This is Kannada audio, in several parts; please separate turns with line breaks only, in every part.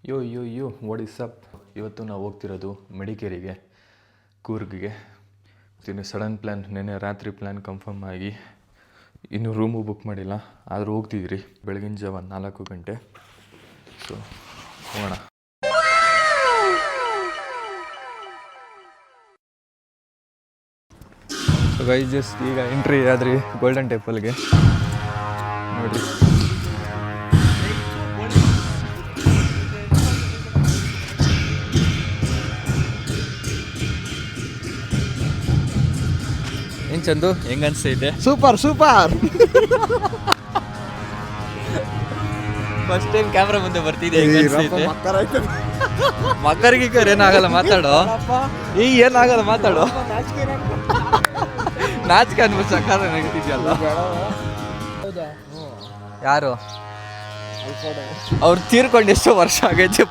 Yo what is up. ಇವತ್ತು ನಾವು ಹೋಗ್ತಿರೋದು ಮಡಿಕೇರಿಗೆ, ಕೂರ್ಗಿಗೆ. ಸಡನ್ ಪ್ಲ್ಯಾನ್, ನೆನ್ನೆ ರಾತ್ರಿ ಪ್ಲ್ಯಾನ್ ಕನ್ಫರ್ಮ್ ಆಗಿ ಇನ್ನೂ ರೂಮು ಬುಕ್ ಮಾಡಿಲ್ಲ, ಆದರೂ ಹೋಗ್ತಿದ್ರಿ ಬೆಳಗಿನ ಜಾವ 4 ಗಂಟೆ. ಸೊ ಹೋಗೋಣ. ಸೊ ಗೈಸ್, ಜಸ್ಟ್ ಈಗ ಎಂಟ್ರಿ ಆದ್ರಿ ಗೋಲ್ಡನ್ ಟೆಂಪಲ್ಗೆ. ನೋಡಿ, ಏನು ಚಂದು, ಹೆಂಗ ಅನಿಸ್ತೈತೆ?
ಸೂಪರ್
ಫಸ್ಟ್ ಟೈಮ್ ಕ್ಯಾಮ್ರಾ ಮುಂದೆ ಬರ್ತಿದ್ದೆ, ಹೆಂಗ ಅನಿಸ್ತೈತೆ? ಮಕ್ಕರಿಗೆ ಏನಾಗಲ್ಲ, ಮಾತಾಡೋ. ಈಗ ಏನಾಗಲ್ಲ, ಮಾತಾಡೋ. ನಾಚಿಕೆ ಅನ್ಬಿಟ್ಟು ಸಕಾರ ನಗೀತಿದ್ಯಲ್ಲ. ಯಾರು ಅವ್ರು ತೀರ್ಕೊಂಡು ಎಷ್ಟೋ ವರ್ಷ ಆಗೈತೆ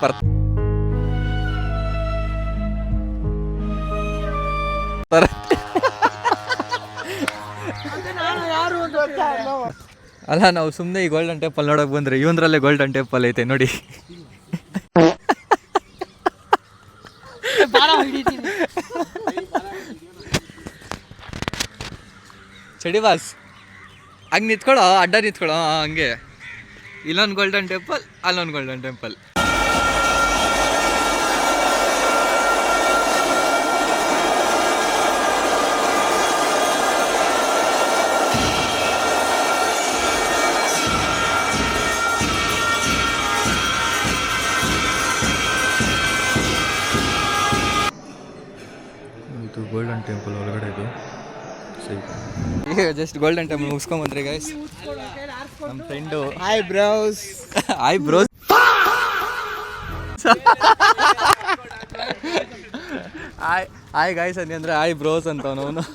ಅಲ್ಲ, ನಾವು ಸುಮ್ಮನೆ ಈ ಗೋಲ್ಡನ್ ಟೆಂಪಲ್ ನೋಡಕ್ ಬಂದ್ರೆ ಇವಂದ್ರಲ್ಲೇ ಗೋಲ್ಡನ್ ಟೆಂಪಲ್ ಐತೆ ನೋಡಿ. ಚಡಿ ಬಾಸ್, ಹಂಗೆ ನಿಂತ್ಕೊಳ್ಳೋ, ಅಡ್ಡ ನಿಂತ್ಕೊಳ್ಳೋ, ಹಂಗೆ. ಇಲ್ಲೊಂದು ಗೋಲ್ಡನ್ ಟೆಂಪಲ್, ಅಲ್ಲೊಂದು ಗೋಲ್ಡನ್ ಟೆಂಪಲ್. ಇದು ಗೋಲ್ಡನ್ ಟೆಂಪಲ್ ಒಳಗಡೆ ಇದು. ಈಗ ಜಸ್ಟ್ ಗೋಲ್ಡನ್ ಟೆಂಪಲ್ ಮುಗಿಸ್ಕೊಂಬಂದ್ರೆ ಗೈಸ್, ನಮ್ಮ friend
hi bros
hi guys ಅನ್ನಿ ಅಂದರೆ ಹಾಯ್ ಬ್ರೋಸ್ ಅಂತವನು.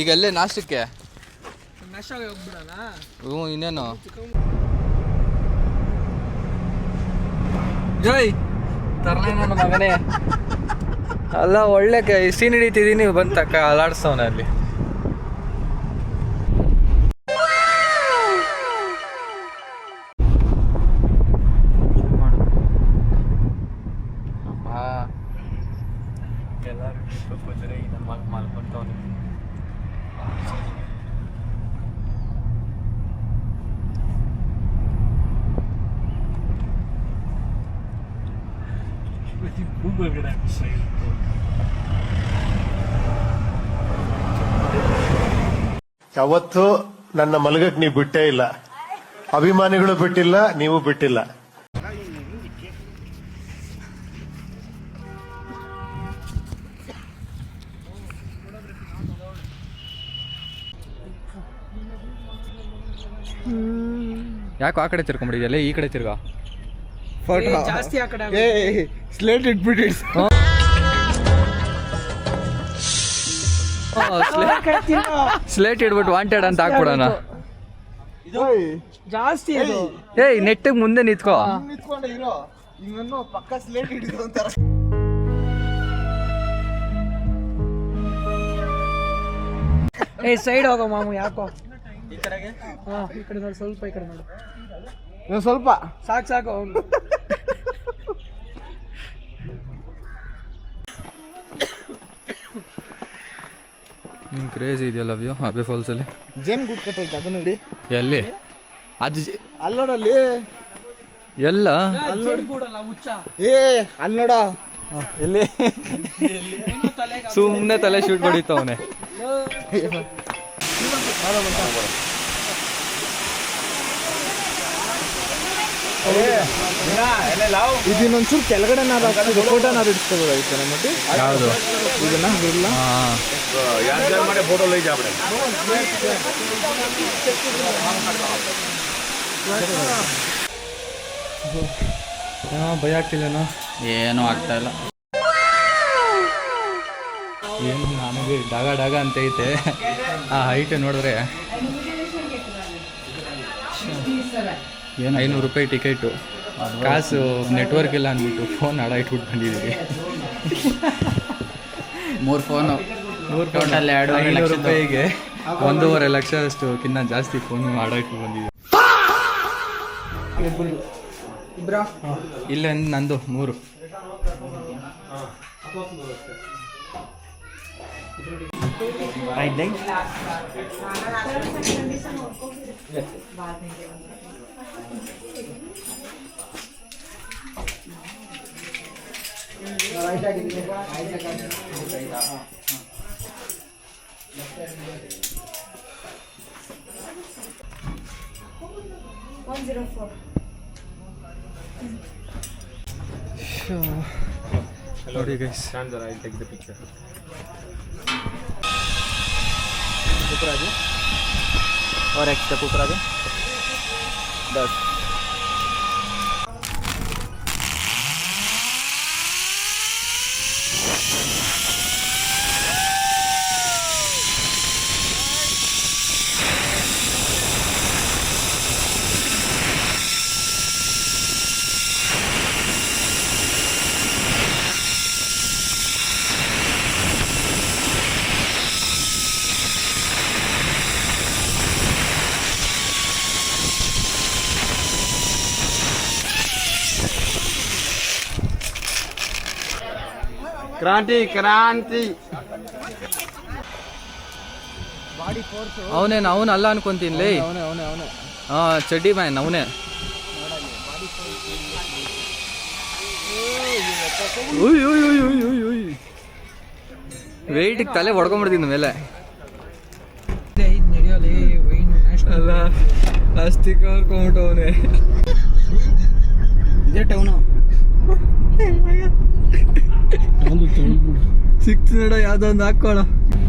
ಈಗ ಅಲ್ಲೇ ನಾಷ್ಟಕ್ಕೆ ಇನ್ನೇನು ಜೈ ತರಲೇ ನನ್ನ ಮಗನೇ. ಅಲ್ಲ, ಒಳ್ಳೆ ಸೀನ್ ಹಿಡಿತಿದ್ದೀನಿ, ಬಂತಕ್ಕ ಅಲಾಡ್ಸವನ ಅಲ್ಲಿ.
ಯಾವತ್ತು ನನ್ನ ಮಲಗಕ್ ನೀವು ಬಿಟ್ಟೇ ಇಲ್ಲ, ಅಭಿಮಾನಿಗಳು ಬಿಟ್ಟಿಲ್ಲ, ನೀವು ಬಿಟ್ಟಿಲ್ಲ.
ಯಾಕೋ ಆ ಕಡೆ ತಿರ್ಕೊಂಡ್ಬಿಟ್ಟಿದ್ಯಲ್ಲ, ಈ ಕಡೆ ತಿರ್ಗಾ.
ಫೋಟೋ ಜಾಸ್ತಿ ಆ ಕಡೆ ಸ್ಲೇಟ್ ಇಟ್ಬಿಟ್ಟು
ಸ್ಲೇಟ್ ಇಡ್ಬಿಟ್ಟು ವಾಂಟೆಡ್ ಅಂತ ಹಾಕ್ಬಿಡೋಣ.
ಜಾಸ್ತಿ ಅದು.
ಏಯ್, ನೆಟ್ಟಿಗೆ ಮುಂದೆ ನಿಂತ್ಕೋ.
ನಿಂತ್ಕೊಂಡೆ ಇರೋ, ಇನ್ನೊಂದು ಪಕ್ಕ ಸ್ಲೇಟ್ ಹಿಡಿದು ಅಂತಾರ. ಏ ಸೈಡ್ ಹೋಗೋ ಮಾಮು, ಯಾಕೋ ಈ ಕಡೆಗೆ? ಈ ಕಡೆ ನೋಡಿ, ಸ್ವಲ್ಪ ಈ ಕಡೆ ನೋಡು, ಸ್ವಲ್ಪ ಸಾಕು.
ನಿಮ್ ಕ್ರೇಜ್ ಇದೆಯಲ್ಲ ವ್ಯೂ ಅಬ್ಬೆ ಫಾಲ್ಸ್ ಅಲ್ಲಿ.
ಜೇನ್ ಗುಡ್ ಕಟ್ಟೈತೆ, ಅದು ನೋಡಿ.
ಎಲ್ಲಿ ಅದು?
ಅಲ್ಲೋಡಲ್ಲಿ
ಎಲ್ಲ
ಅಲ್ಲೋಡ
ಎಲ್ಲಿ? ಸುಮ್ಮನೆ ತಲೆ ಶೂಟ್ ಹೊಡಿತಾವನೆ.
ಇದನ್ನೊಂಚೂರು ಕೆಳಗಡೆ ಫೋಟೋನಾರು ಇಡ್ಸ್ಕೋಬೋದಾಗಿತ್ತು ನಮಗೆ.
ಯಾವುದು
ಇದನ್ನ ಇಲ್ಲ,
ಭಯ ಆಗ್ತಿಲ್ಲನೋ?
ಏನೂ ಆಗ್ತಾ ಇಲ್ಲ.
ಏನು ನನಗೆ ಡಾಗ ಅಂತ ಐತೆ. ಆ ಹೈಟ್ ನೋಡಿದ್ರೆ ಏನು 500 ರೂಪಾಯಿ ಟಿಕೆಟು, ಕಾಸು ನೆಟ್ವರ್ಕ್ ಇಲ್ಲ ಅಂದ್ಬಿಟ್ಟು ಫೋನ್ ಹಾಡ ಇಟ್ಬಿಟ್ಟು ಬಂದಿದ್ದೀವಿ.
3 ಫೋನು, ಟೋಟಲ್
2.5 ರೂಪಾಯಿಗೆ 1.5 ಲಕ್ಷ ಅಷ್ಟು ಕಿನ್ನ ಜಾಸ್ತಿ ಫೋನ್ ಹಾಡ ಇಟ್ಬಿಟ್ಟು ಬಂದಿದ್ದೀವಿ.
ಇಬ್ರಾ
ಇಲ್ಲ ನಂದು 3. ನೋಡಿ ಗೈಸ್,
और एक्स्ट्रा कुकर आ गया 10.
ಕ್ರಾಂತಿ
ಅವನೇನು ಅವನಲ್ಲ ಅನ್ಕೊಂತೀನಿ ಲೇ. ಹಾಂ, ಚಡ್ಡಿ ಮ್ಯಾನ್ ಅವನೇ. ವೆಯ್ಟಿಗೆ ತಲೆ ಹೊಡ್ಕೊಂಬಿಡ್ತೀನಿ ಮೇಲೆ. ಅಲ್ಲ ಅಷ್ಟಿಗೆ ಹೊರ್ಕೊಂಬಿಟ್ಟವನೇ.
ಇದೇ ಟೌನು
ಸಿಕ್ತು ನೋಡ, ಯಾವುದೋ ಒಂದು ಹಾಕೋಣ.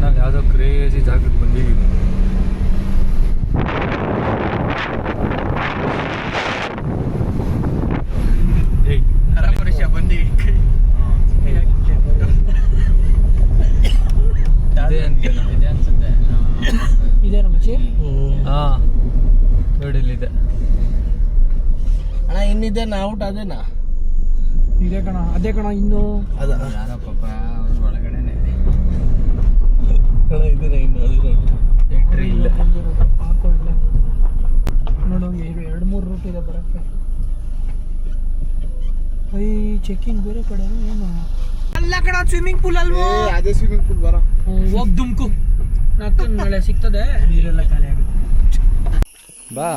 ನಾವು ಯಾವುದೋ ಕ್ರೇಜಿ ಜಾಗಕ್ಕೆ ಬಂದೀವಿ.
ಇದೇನು ಮಚ್ಚಿ?
ಹಾಂ, ನೋಡಿ ಇಲ್ಲಿದೆ
ಅಣ್ಣ. ಇನ್ನಿದೇನಾ ಔಟ್? ಅದೇನಾ? ಇದೇ ಕಣ, ಅದೇ ಕಣ. ಇನ್ನು
ಯಾರೋ ಪಾಪ ಅವ್ರ ಒಳಗಡೆನೆ
ಇದೇನಾ? ಇನ್ನು
ಎಂಟ್ರಿ ಇಲ್ಲ.
ಹಾಕೋ ಇಲ್ಲ ನೋಡು, 2-3 ರೂಟ್ ಇದೆ ಬರಕ್ಕೆ. ಚೆಕಿಂಗ್ ಬೇರೆ ಕಡೆ ಏನು ಅಲ್ಲ ಕಣ. ಸ್ವಿಮ್ಮಿಂಗ್ ಪೂಲ್ ಅಲ್ವಾ? ಅದೇ ಸ್ವಿಮ್ಮಿಂಗ್ ಪೂಲ್. ಬರ ಹೋಗ್ ದುಮ್ಕು, ನಾಳೆ ಸಿಗ್ತದೆ. ನೀರೆಲ್ಲ ಖಾಲಿ ಆಗುತ್ತೆ.
ಬಾ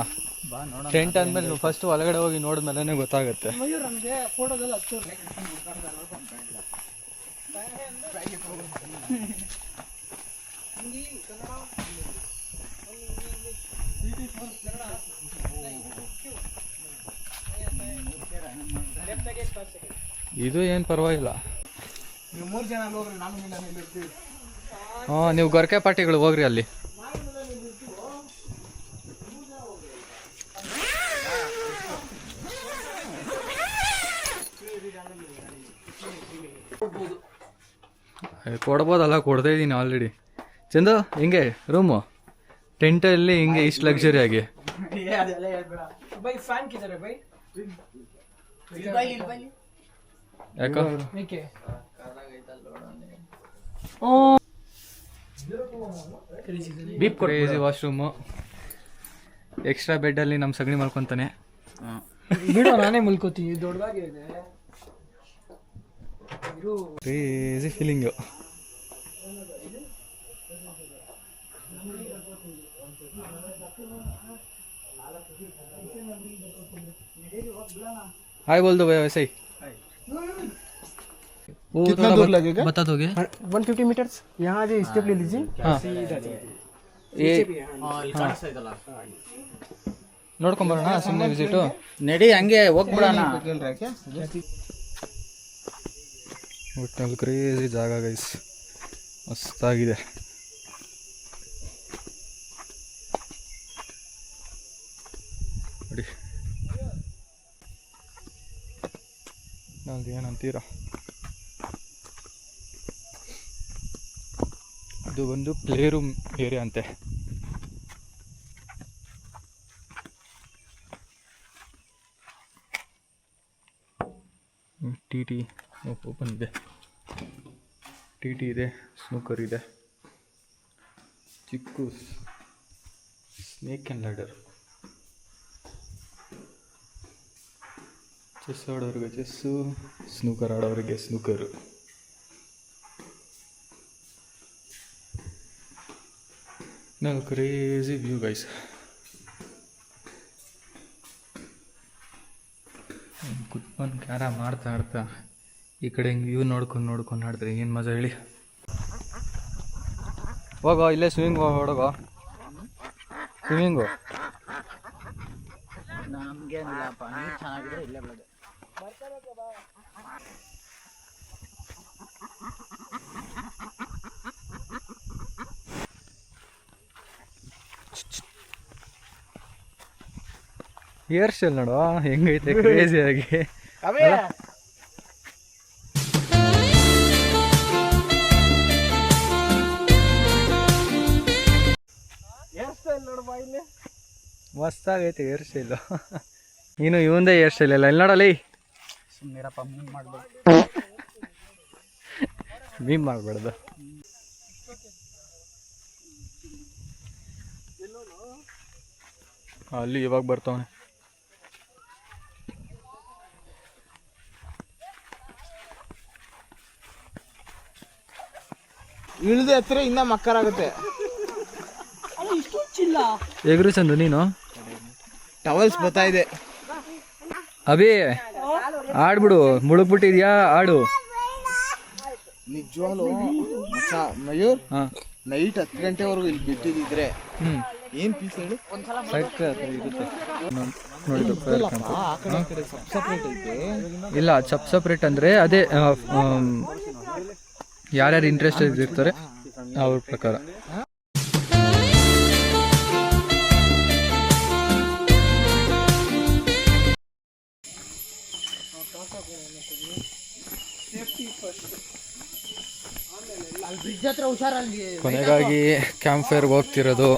ಟೆಂಟ್ ಅಂದ್ಮೇಲೆ ನೀವು ಫಸ್ಟ್ ಒಳಗಡೆ ಹೋಗಿ ನೋಡಿದ್ಮೇಲೆ ಗೊತ್ತಾಗುತ್ತೆ.
ನಮಗೆ ಫೋಟೋದಲ್ಲಿ ಹಚ್ಚು.
ಇದು ಏನು ಪರವಾಗಿಲ್ಲ.
ನೀವು 3 ಜನ ಹೋಗ್ರಿ, ನಾನು ಇರ್ತೀವಿ.
ಹಾಂ, ನೀವು ಗೊರಕೆ ಪಾರ್ಟಿಗಳು ಹೋಗ್ರಿ ಅಲ್ಲಿ. ಕೊಡ್ಬೋದಲ್ಲ, ಕೊಡ್ತಾ ಇದ್ದೀನಿ ಆಲ್ರೆಡಿ. ಚಂದು ಹಿಂಗೆ ರೂಮು ಟೆಂಟಲ್ಲಿ ಹಿಂಗೆ ಇಷ್ಟು ಲಕ್ಸುರಿ ಆಗಿ. ಯಾಕೋ ಕ್ರೇಜಿ ವಾಶ್ರೂಮು. ಎಕ್ಸ್ಟ್ರಾ ಬೆಡ್ಡಲ್ಲಿ ನಮ್ಮ ಸಗಣಿ ಮಲ್ಕೊತಾನೆ.
ಬಿಡು, ನಾನೇ ಮಲ್ಕೋತೀನಿ. ದೊಡ್ಡದಾಗಿದೆ.
Crazy feeling. हाय बोल दो भैया वैसे ही. वो
कितना दूर लगेगा?
बता दोगे?
150 मीटर्स. यहाँ से स्टेप ले लीजिए.
हाँ, ये ನೋಡ್ಕೊಂಬರೋಣ ಸುಮ್ಮನೆ ವಿಸಿಟು.
ನಡಿ ಹಂಗೆ ಹೋಗ್ಬಿಡೋಣ.
ಒಟ್ಟಿನಲ್ಲಿ ಕ್ರೇಜಿ ಜಾಗ ಗೈಸ್, ಮಸ್ತಾಗಿದೆ. ನೋಡಿ ನಾಲ್ದು ಏನಂತೀರ. ಇದು ಒಂದು play room area T. T ಟಿ ಓಪನ್ ಇದೆ. ಟಿ ಟಿ ಇದೆ, ಸ್ನೂಕರ್ ಇದೆ, ಚಿಕ್ಕೂಸ್, ಸ್ನೇಕ್ ಆ್ಯಂಡ್ ಲ್ಯಾಡರ್. ಚೆಸ್ ಆಡೋರಿಗೆ ಚೆಸ್ಸು, ಸ್ನೂಕರ್ ಆಡೋರಿಗೆ ಸ್ನೂಕರು. ನಾವು ಕ್ರೇಜಿ ವ್ಯೂ ಗೈಸ್. ಕುತ್ಕೊಂಡು ಕ್ಯಾರಮ್ ಆಡ್ತಾ ಈ ಕಡೆ ಹಿಂಗೆ ವ್ಯೂ ನೋಡ್ಕೊಂಡು ಆಡಿದ್ರೆ ಏನು ಮಜಾ ಹೇಳಿ. ಹೋಗೋ ಇಲ್ಲೇ ಸ್ವಿಮ್ಮಿಂಗ್ ಹೊಡಗೋ, ಸ್ವಿಮ್ಮಿಂಗು.
ನಮ್ಗೆ ಏನಿಲ್ಲಪ್ಪ, ನೀರು ಚೆನ್ನಾಗಿದ್ರೆ ಇಲ್ಲೇ ಬಿಡೋದು.
ಹೇರ್ ಸ್ಟೈಲ್ ನೋಡು ಹೆಂಗೈತೆ ಕ್ರೇಜಿಯಾಗಿ. ಮಸ್ತಾಗೈತೆ ಹೇರ್ ಸ್ಟೈಲು. ನೀನು ಇವಂದೇ ಹೇರ್ ಸ್ಟೈಲ್ ಎಲ್ಲ ಇಲ್ಲಿ ನೋಡಲಿ.
ಸುಮ್ಮನಿರಪ್ಪ, ಮೀನ್ ಮಾಡ್ಬೇಕು.
ಮೀಮ್ ಮಾಡಬಾರ್ದು. ಅಲ್ಲಿ ಇವಾಗ ಬರ್ತಾವನೆ.
ಇಳಿದ ಹತ್ರ ಇನ್ನ ಮಕ್ಕರಾಗುತ್ತೆ.
ಎಗ್ರು ಚಂದು ನೀನು
ಟವಲ್ಸ್ ಬರ್ತಾ ಇದೆ.
ಅಭಿ ಆಡ್ಬಿಡು, ಮುಳುಗ್ಬಿಟ್ಟಿದ್ಯಾ ಆಡು.
ನಿಜವಾಗ್ಲು ಮಯೂರ್,
ಹಾಂ
ನೈಟ್ 10 ಗಂಟೆವರೆಗೂ ಇಲ್ಲಿ ಬಿಟ್ಟಿದ್ರೆ ಏನ್ ಪೀಸ್ ಹೇಳಿ.
ಇರುತ್ತೆ ನೋಡಿ.
ಆ ಕಡೆ ಈ ಕಡೆ ಸಪ್ರೇಟ್ ಐತೆ.
ಇಲ್ಲ ಸಪ್ರೇಟ್ ಅಂದರೆ ಅದೇ ಯಾರ್ಯಾರು ಇಂಟ್ರೆಸ್ಟ್ ಇರ್ತಾರೆ ಅವ್ರ ಪ್ರಕಾರ. ಕೊನೆಗಾಗಿ ಕ್ಯಾಂಪ್ ಫೈರ್ಗೆ ಹೋಗ್ತಿರೋದು.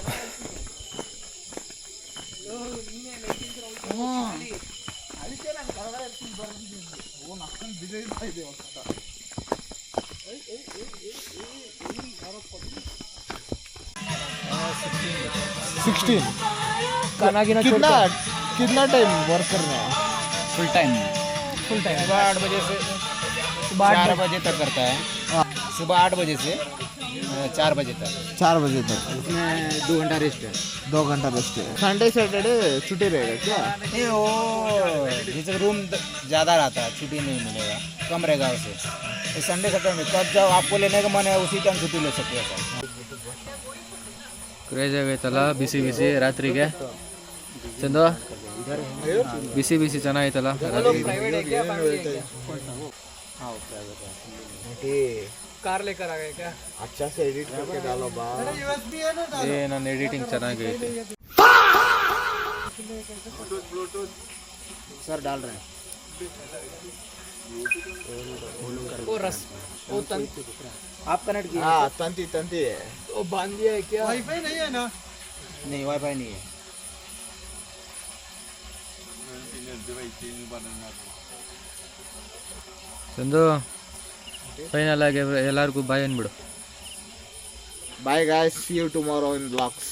कितना टाइम वर्क करना है?
फुल टाइम सुबह 8 बजे से 4 बजे तक करता है. सुबह 8 बजे से 4 बजे तक.
4 बजे तक.
उसमें 2 घंटा रेस्ट है.
2 घंटा रेस्ट है. संडे सैटरडे छुट्टी रहेगा क्या?
नहीं, वो जैसे रूम ज़्यादा रहता है, छुट्टी नहीं मिलेगा, कम रहेगा उसे. संडे सैटरडे में तब जब आपको लेने का मन है उसी टाइम छुट्टी ले सकते हैं.
ಕ್ರೇಜ್ ಆಗೈತಲ್ಲ ಬಿಸಿ ಬಿಸಿ ರಾತ್ರಿಗೆ. ಚಂದು ಬಿಸಿ ಬಿಸಿ ಚೆನ್ನಾಗೈತಲ್ಲ
कार लेकर आ गए क्या? अच्छा से एडिट करके डालो बा.
ಏ ನನ್ನ ಎಡಿಟಿಂಗ್ ಚೆನ್ನಾಗೈತೆ.
सर डाल रहे हैं.
वो रस वो
आप कनेक्ट किए?
हाँ तंती तंती है. वो बांध दिया है क्या? वाईफाई नहीं है ना?
नहीं, वाईफाई नहीं है.
ಚಂದು ಫೈನಲ್ ಆಗಿ ಎಲ್ಲರಿಗೂ ಬಾಯ್ ಅಂದ್ಬಿಡು.
Bye guys, see you tomorrow in vlogs.